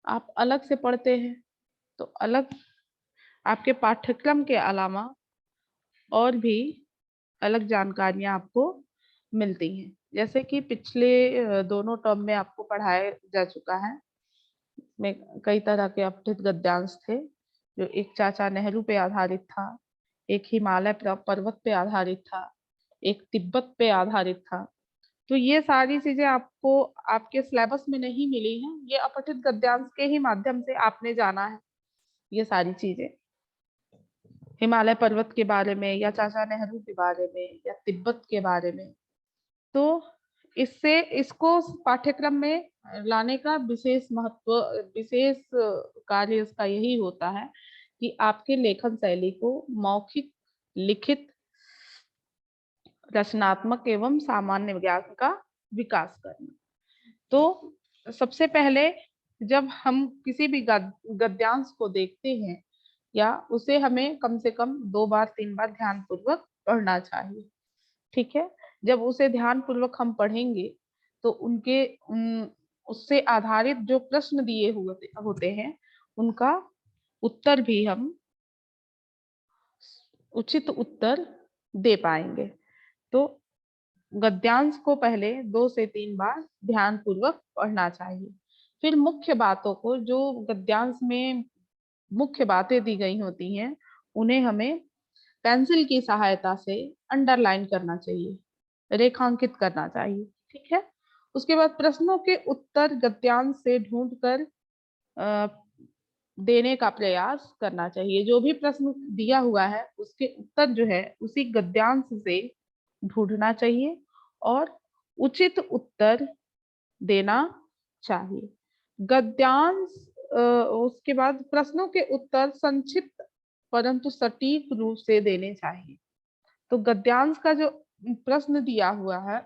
आप अलग से पढ़ते हैं तो अलग आपके पाठ्यक्रम के अलावा और भी अलग जानकारियां आपको मिलती हैं। जैसे कि पिछले दोनों टर्म में आपको पढ़ाया जा चुका है, में कई तरह के अपठित गद्यांश थे, जो एक चाचा नेहरू पे आधारित था, एक हिमालय पर्वत पे आधारित था, एक तिब्बत पे आधारित था। तो ये सारी चीजें आपको आपके सिलेबस में नहीं मिली हैं, ये अपठित गद्यांश के ही माध्यम से आपने जाना है। ये सारी चीजें हिमालय पर्वत के बारे में या चाचा नेहरू के बारे में या तिब्बत के बारे में, तो इससे इसको पाठ्यक्रम में लाने का विशेष महत्व, विशेष कार्य इसका यही होता है कि आपके लेखन शैली को मौखिक, लिखित, रचनात्मक एवं सामान्य ज्ञान का विकास करना। तो सबसे पहले जब हम किसी भी गद्यांश को देखते हैं या उसे हमें कम से कम 2 बार 3 बार ध्यान पूर्वक पढ़ना चाहिए। ठीक है, जब उसे ध्यान पूर्वक हम पढ़ेंगे तो उनके उससे आधारित जो प्रश्न दिए हुए होते हैं उनका उत्तर भी हम उचित उत्तर दे पाएंगे। तो गद्यांश को पहले 2 से 3 बार ध्यान पूर्वक पढ़ना चाहिए। फिर मुख्य बातों को, जो गद्यांश में मुख्य बातें दी गई होती हैं, उन्हें हमें पेंसिल की सहायता से अंडरलाइन करना चाहिए, रेखांकित करना चाहिए। ठीक है, उसके बाद प्रश्नों के उत्तर गद्यांश से ढूंढकर देने का प्रयास करना चाहिए। जो भी प्रश्न दिया हुआ है उसके उत्तर जो है उसी गद्यांश से ढूंढना चाहिए और उचित उत्तर देना चाहिए। गद्यांश उसके बाद प्रश्नों के उत्तर संक्षिप्त परंतु सटीक रूप से देने चाहिए। तो गद्यांश का जो प्रश्न दिया हुआ है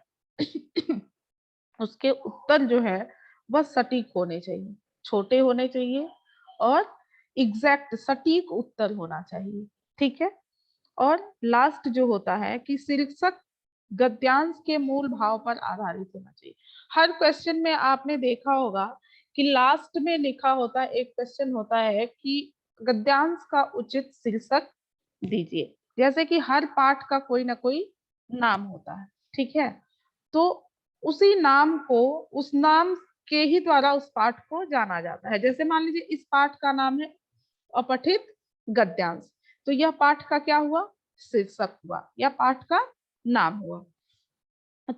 उसके उत्तर जो है वह सटीक होने चाहिए, छोटे होने चाहिए और एग्जैक्ट सटीक उत्तर होना चाहिए। ठीक है, और लास्ट जो होता है कि शीर्षक गद्यांश के मूल भाव पर आधारित होना चाहिए। हर क्वेश्चन में आपने देखा होगा कि लास्ट में लिखा होता है, एक क्वेश्चन होता है कि गद्यांश का उचित शीर्षक दीजिए। जैसे कि हर पाठ का कोई ना कोई नाम होता है। ठीक है, तो उसी नाम को, उस नाम के ही द्वारा उस पाठ को जाना जाता है। जैसे मान लीजिए इस पाठ का नाम है अपठित गद्यांश, तो यह पाठ का क्या हुआ, शीर्षक हुआ या पाठ का नाम हुआ।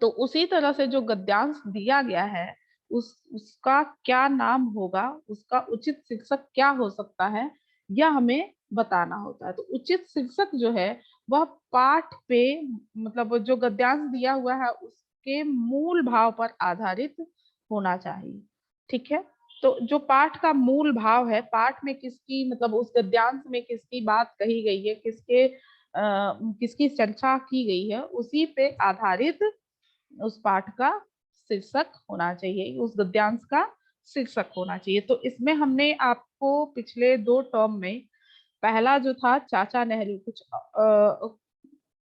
तो उसी तरह से जो गद्यांश दिया गया है उसका क्या नाम होगा, उसका उचित शीर्षक क्या हो सकता है, यह हमें बताना होता है। तो उचित शीर्षक जो है वह पाठ पे, मतलब जो गद्यांश दिया हुआ है उसके मूल भाव पर आधारित होना चाहिए। ठीक है, तो जो पाठ का मूल भाव है, पाठ में किसकी, मतलब उस गद्यांश में किसकी बात कही गई है, किसकी चर्चा की गई है, उसी पे आधारित उस पाठ का शीर्षक होना चाहिए, उस गद्यांश का शीर्षक होना चाहिए। तो इसमें हमने आपको पिछले 2 टर्म में पहला जो था चाचा नेहरू,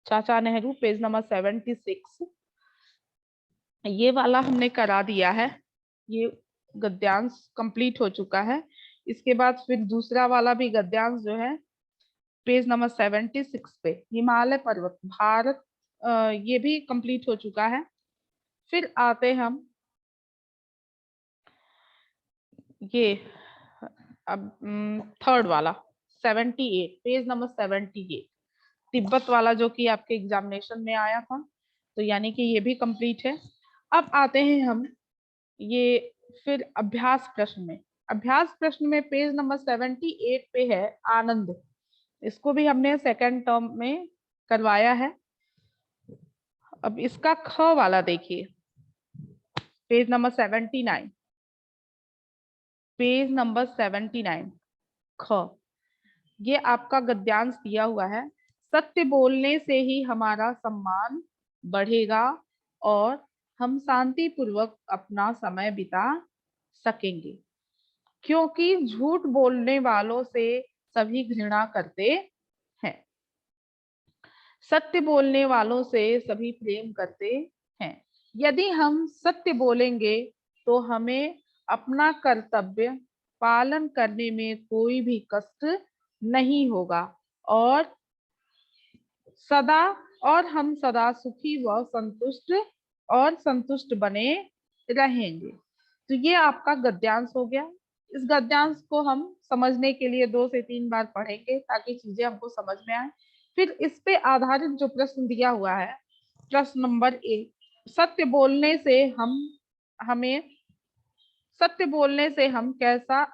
चाचा नेहरू पेज नंबर 76, ये वाला हमने करा दिया है, ये गद्यांश कंप्लीट हो चुका है। इसके बाद फिर दूसरा वाला भी गद्यांश जो है पेज नंबर 76 पे हिमालय पर्वत भारत, ये भी कंप्लीट हो चुका है। फिर आते हम ये अब थर्ड वाला 78 पेज नंबर 78 तिब्बत वाला, जो कि आपके एग्जामिनेशन में आया था, तो यानी कि ये भी कंप्लीट है। अब आते हैं हम ये फिर अभ्यास प्रश्न में। अभ्यास प्रश्न में पेज नंबर 78 पे है आनंद, इसको भी हमने सेकंड टर्म में करवाया है। अब इसका ख वाला देखिए, पेज नंबर 79, पेज नंबर 79 ख, ये आपका गद्यांश दिया हुआ है। सत्य बोलने से ही हमारा सम्मान बढ़ेगा और हम शांति पूर्वक अपना समय बिता सकेंगे, क्योंकि झूठ बोलने वालों से सभी घृणा करते हैं, सत्य बोलने वालों से सभी प्रेम करते हैं। यदि हम सत्य बोलेंगे तो हमें अपना कर्तव्य पालन करने में कोई भी कष्ट नहीं होगा और सदा हम सदा सुखी व संतुष्ट बने रहेंगे। तो ये आपका गद्यांश हो गया। इस गद्यांश को हम समझने के लिए 2 से 3 बार पढ़ेंगे ताकि चीजें हमको समझ में आए। फिर इस पे आधारित जो प्रश्न दिया हुआ है, प्रश्न नंबर 1, सत्य बोलने से हम कैसा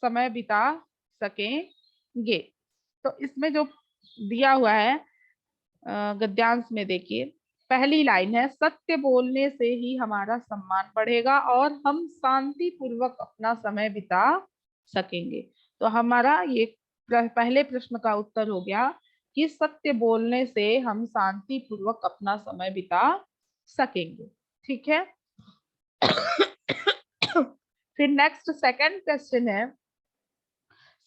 समय बिता सकेंगे। तो इसमें जो दिया हुआ है गद्यांश में, देखिए पहली लाइन है, सत्य बोलने से ही हमारा सम्मान बढ़ेगा और हम शांति पूर्वक अपना समय बिता सकेंगे। तो हमारा ये पहले प्रश्न का उत्तर हो गया कि सत्य बोलने से हम शांति पूर्वक अपना समय बिता सकेंगे। ठीक है। फिर नेक्स्ट सेकंड क्वेश्चन है,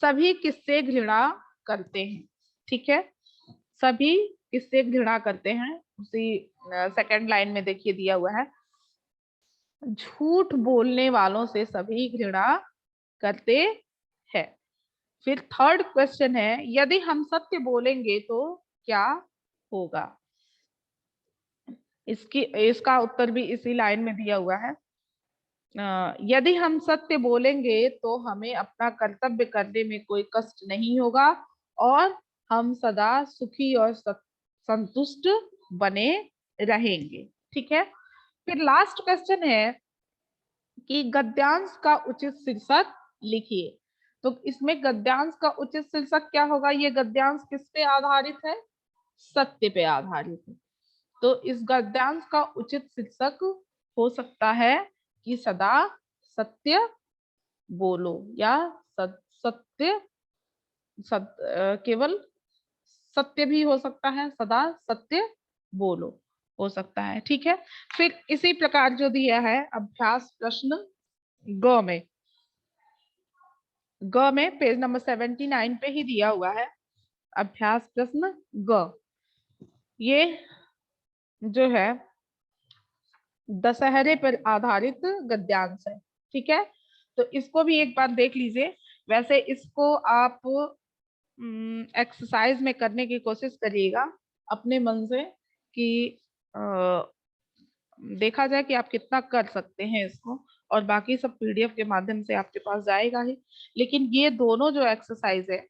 सभी किससे घृणा करते हैं। ठीक है, सभी किससे घृणा करते हैं, उसी सेकंड लाइन में देखिए दिया हुआ है, झूठ बोलने वालों से सभी घृणा करते हैं। फिर थर्ड क्वेश्चन है, यदि हम सत्य बोलेंगे तो क्या होगा। इसका उत्तर भी इसी लाइन में दिया हुआ है। यदि हम सत्य बोलेंगे तो हमें अपना कर्तव्य करने में कोई कष्ट नहीं होगा और हम सदा सुखी और संतुष्ट बने रहेंगे। ठीक है। फिर लास्ट क्वेश्चन है कि गद्यांश का उचित शीर्षक लिखिए। तो इसमें गद्यांश का उचित शीर्षक क्या होगा, ये गद्यांश किस पे आधारित है, सत्य पे आधारित है। तो इस गद्यांश का उचित शीर्षक हो सकता है कि सदा सत्य बोलो या सत्य केवल सत्य भी हो सकता है, सदा सत्य बोलो हो सकता है। ठीक है। फिर इसी प्रकार जो दिया है अभ्यास प्रश्न ग में पेज नंबर 79 पे ही दिया हुआ है अभ्यास प्रश्न ग। ये जो है दशहरे पर आधारित गद्यांश है। ठीक है, तो इसको भी एक बार देख लीजिए। वैसे इसको आप एक्सरसाइज में करने की कोशिश करिएगा अपने मन से कि देखा जाए कि आप कितना कर सकते हैं इसको, और बाकी सब पीडीएफ के माध्यम से आपके पास जाएगा ही। लेकिन ये दोनों जो एक्सरसाइज है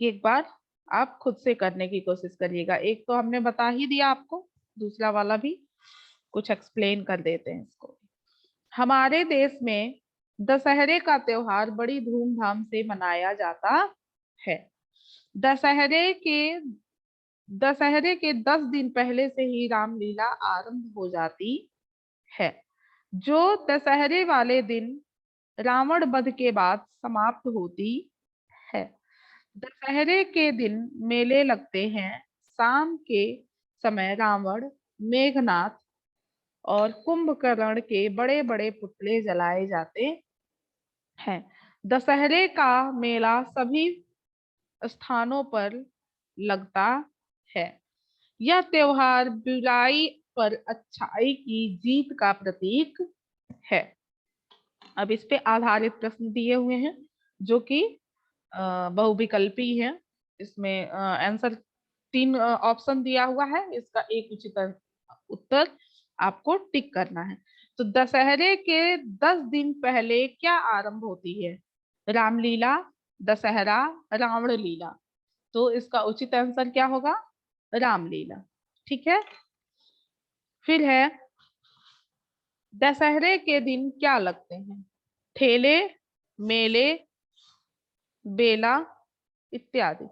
एक बार आप खुद से करने की कोशिश करिएगा। एक तो हमने बता ही दिया आपको, दूसरा वाला भी कुछ एक्सप्लेन कर देते हैं इसको। हमारे देश में दशहरे का त्योहार बड़ी धूमधाम से मनाया जाता है। दशहरे के 10 दिन पहले से ही रामलीला आरंभ हो जाती है, जो दशहरे वाले दिन रावण वध के बाद समाप्त होती है। दशहरे के दिन मेले लगते हैं। शाम के समय रावण, मेघनाथ और कुंभकर्ण के बड़े बड़े पुतले जलाए जाते हैं। दशहरे का मेला सभी स्थानों पर लगता है। यह त्योहार बुराई पर अच्छाई की जीत का प्रतीक है। अब इस पे आधारित प्रश्न दिए हुए हैं जो कि बहुविकल्पी है। इसमें आंसर 3 ऑप्शन दिया हुआ है, इसका एक उचित उत्तर आपको टिक करना है। तो दशहरे के 10 दिन पहले क्या आरंभ होती है, रामलीला, दशहरा, रावण लीला। तो इसका उचित आंसर क्या होगा, रामलीला। ठीक है। फिर है दशहरे के दिन क्या लगते हैं, ठेले, मेले, बेला इत्यादि।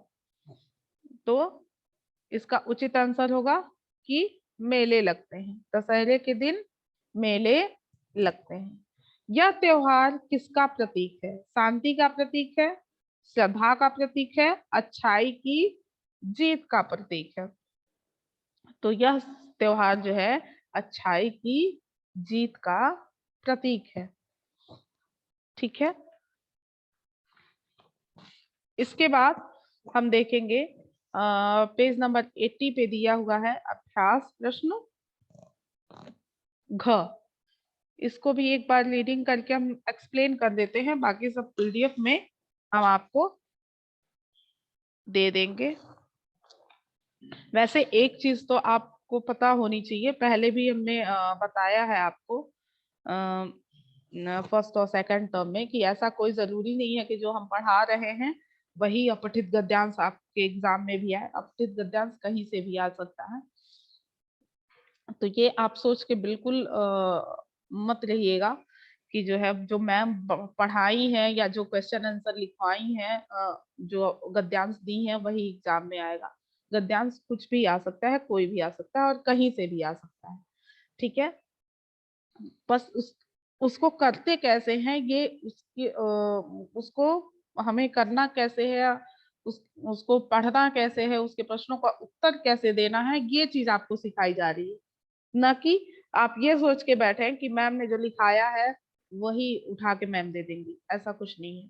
तो इसका उचित आंसर होगा कि मेले लगते हैं, दशहरे के दिन मेले लगते हैं। यह त्योहार किसका प्रतीक है, शांति का प्रतीक है, श्रद्धा का प्रतीक है, अच्छाई की जीत का प्रतीक है। तो यह त्योहार जो है अच्छाई की जीत का प्रतीक है। ठीक है। इसके बाद हम देखेंगे पेज नंबर 80 पे दिया हुआ है अभ्यास प्रश्न घ। इसको भी एक बार रीडिंग करके हम एक्सप्लेन कर देते हैं, बाकी सब पीडीएफ में हम आपको दे देंगे। वैसे एक चीज तो आपको पता होनी चाहिए, पहले भी हमने बताया है आपको फर्स्ट और सेकंड टर्म में, कि ऐसा कोई जरूरी नहीं है कि जो हम पढ़ा रहे हैं वही अपठित गद्यांश आपके एग्जाम में भी आए। अपठित गद्यांश कहीं से भी आ सकता है, तो ये आप सोच के बिल्कुल मत रहिएगा कि जो है जो मैम पढ़ाई है या जो क्वेश्चन आंसर लिखवाई है जो गद्यांश दी है वही एग्जाम में आएगा। गद्यांश कुछ भी आ सकता है, कोई भी आ सकता है और कहीं से भी आ सकता है, ठीक है। बस उसको करते कैसे हैं ये उसकी उसको हमें करना कैसे है, उसको पढ़ना कैसे है, उसके प्रश्नों का उत्तर कैसे देना है, ये चीज आपको सिखाई जा रही है। न कि आप ये सोच के बैठे हैं कि मैम ने जो लिखाया है वही उठा के मैम दे देंगी, ऐसा कुछ नहीं है।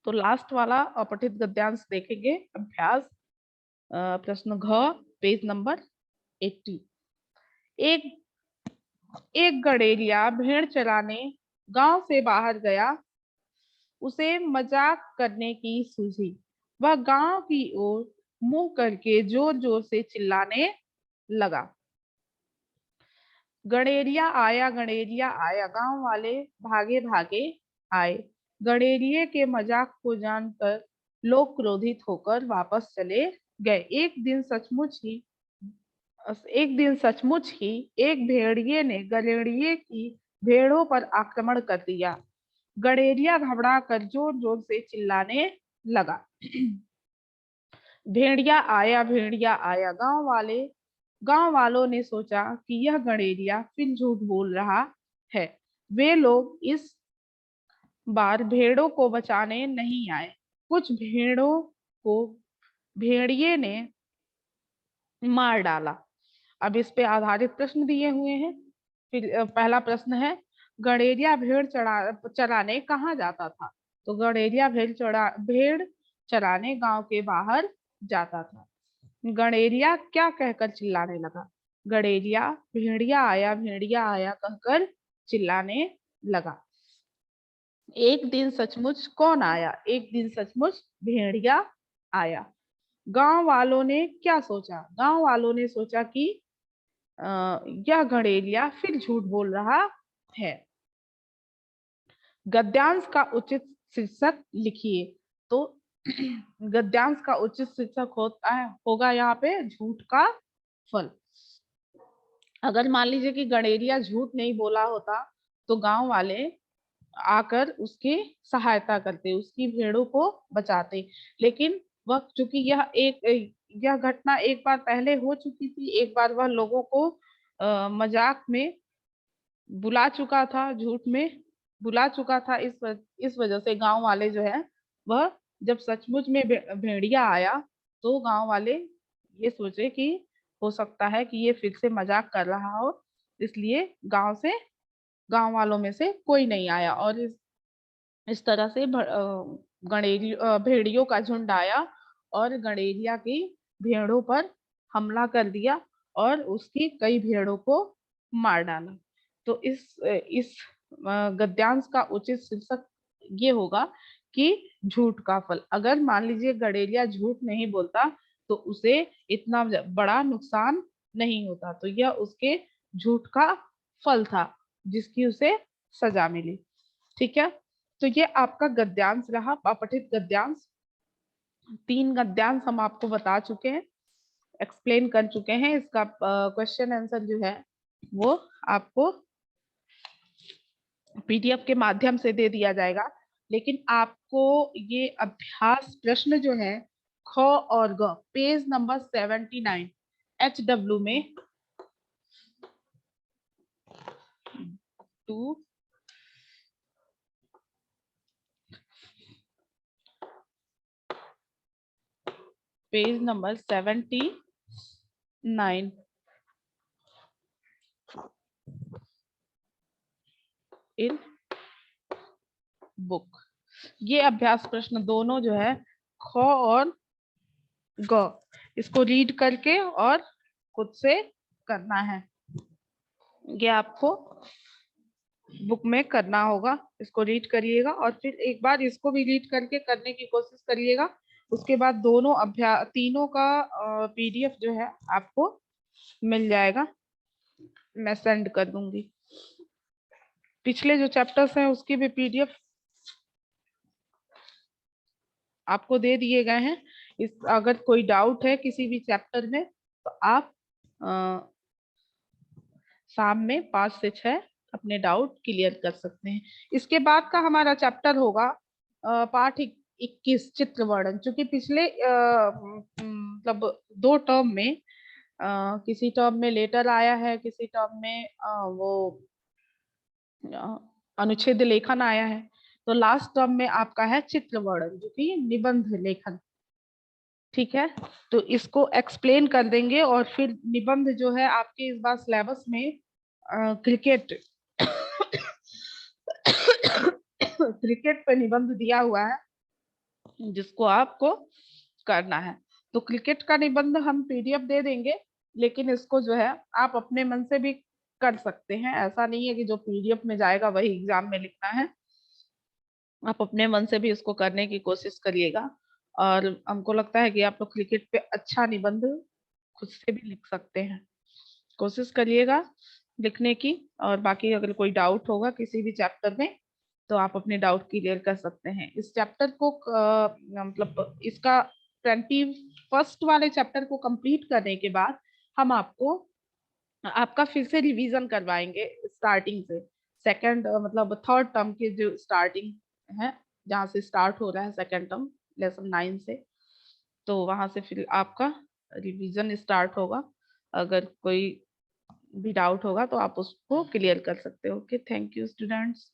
तो लास्ट वाला अपठित गद्यांश देखेंगे, अभ्यास प्रश्न घ, पेज नंबर 80। एक गड़ेरिया भेड़ चराने गांव से बाहर गया, उसे मजाक करने की सूझी। वह गांव की ओर मुंह करके जोर जोर से चिल्लाने लगा, गड़ेरिया आया, गड़ेरिया आया। गांव वाले भागे भागे आए। गड़ेरिये के मजाक को जानकर लोग क्रोधित होकर वापस चले गए। एक दिन सचमुच ही एक भेड़िए ने गड़ेरिये की भेड़ों पर आक्रमण कर दिया। गड़ेरिया घबरा कर जोर जोर से चिल्लाने लगा, भेड़िया आया, भेड़िया आया। गांव वालों ने सोचा कि यह गड़ेरिया फिर झूठ बोल रहा है। वे लोग इस बार भेड़ों को बचाने नहीं आए। कुछ भेड़ों को भेड़िए ने मार डाला। अब इस पे आधारित प्रश्न दिए हुए हैं। फिर पहला प्रश्न है, गड़ेरिया चराने कहाँ जाता था? तो गड़ेरिया भेड़ चराने गांव के बाहर जाता था। गड़ेरिया क्या कहकर चिल्लाने लगा? गड़ेरिया भेड़िया आया कहकर चिल्लाने लगा। एक दिन सचमुच कौन आया? एक दिन सचमुच भेड़िया आया। गांव वालों ने क्या सोचा? गांव वालों ने सोचा कि यह गड़ेरिया फिर झूठ बोल रहा है। गद्यांश का उचित शीर्षक लिखिए। तो गद्यांश का उचित शीर्षक होगा यहाँ पे झूठ का फल। अगर मान लीजिए कि गड़ेरिया झूठ नहीं बोला होता तो गांव वाले आकर उसकी सहायता करते, उसकी भेड़ों को बचाते। लेकिन वह चूंकि यह घटना एक बार पहले हो चुकी थी, एक बार वह लोगों को मजाक में बुला चुका था, झूठ में बुला चुका था। इस वजह से गांव वाले जो है वह जब सचमुच में भेड़िया आया तो गांव वाले ये सोचे कि हो सकता है कि ये फिर से मजाक कर रहा हो, इसलिए गांव वालों में से कोई नहीं आया और इस तरह से भेड़ियों का झुंड आया और गड़ेरिया की भेड़ों पर हमला कर दिया और उसकी कई भेड़ों को मार डाला। तो इस गद्यांश का उचित शीर्षक ये होगा कि झूठ का फल। अगर मान लीजिए गड़ेरिया झूठ नहीं बोलता तो उसे इतना बड़ा नुकसान नहीं होता, तो यह उसके झूठ का फल था जिसकी उसे सजा मिली। ठीक है, तो ये आपका गद्यांश रहा, अपठित गद्यांश। 3 गद्यांश हम आपको बता चुके हैं, एक्सप्लेन कर चुके हैं। इसका क्वेश्चन आंसर जो है वो आपको पीडीएफ के माध्यम से दे दिया जाएगा। लेकिन आपको ये अभ्यास प्रश्न जो है ख और ग, पेज नंबर 79 HW में 2 पेज नंबर 79 इन बुक, ये अभ्यास प्रश्न दोनों जो है ख और ग, इसको रीड करके और खुद से करना है। ये आपको बुक में करना होगा, इसको रीड करिएगा और फिर एक बार इसको भी रीड करके करने की कोशिश करिएगा। उसके बाद दोनों अभ्यास तीनों का पीडीएफ जो है आपको मिल जाएगा, मैं सेंड कर दूंगी। पिछले जो चैप्टर्स हैं उसकी भी पीडीएफ आपको दे दिए गए हैं। इस अगर कोई डाउट है किसी भी चैप्टर में तो आप शाम में 5 से 6 अपने डाउट क्लियर कर सकते हैं। इसके बाद का हमारा चैप्टर होगा पाठ 21 चित्र वर्णन। चूंकि पिछले मतलब 2 टर्म में किसी टर्म में लेटर आया है, किसी टर्म में वो अनुच्छेद लेखन आया है, तो लास्ट टर्म में आपका है चित्र वर्णन जो कि निबंध लेखन। ठीक है, तो इसको एक्सप्लेन कर देंगे और फिर निबंध जो है आपके इस बार सिलेबस में क्रिकेट क्रिकेट पे निबंध दिया हुआ है जिसको आपको करना है। तो क्रिकेट का निबंध हम पीडीएफ दे देंगे, लेकिन इसको जो है आप अपने मन से भी कर सकते हैं। ऐसा नहीं है कि जो पीडीएफ में जाएगा वही एग्जाम में लिखना है, आप अपने मन से भी इसको करने की कोशिश करिएगा। और हमको लगता है कि आप लोग क्रिकेट पे अच्छा निबंध खुद से भी लिख सकते हैं, कोशिश करिएगा लिखने की। और बाकी अगर कोई डाउट होगा किसी भी चैप्टर में तो आप अपने डाउट क्लियर कर सकते हैं। इस चैप्टर को मतलब इसका 21st वाले चैप्टर को कंप्लीट करने के बाद हम आपको आपका फिर से रिवीजन करवाएंगे स्टार्टिंग से। सेकंड मतलब थर्ड टर्म की जो स्टार्टिंग है, जहाँ से स्टार्ट हो रहा है सेकंड टर्म लेसन 9 से, तो वहां से फिर आपका रिवीजन स्टार्ट होगा। अगर कोई भी डाउट होगा तो आप उसको क्लियर कर सकते हो। Okay, thank you students.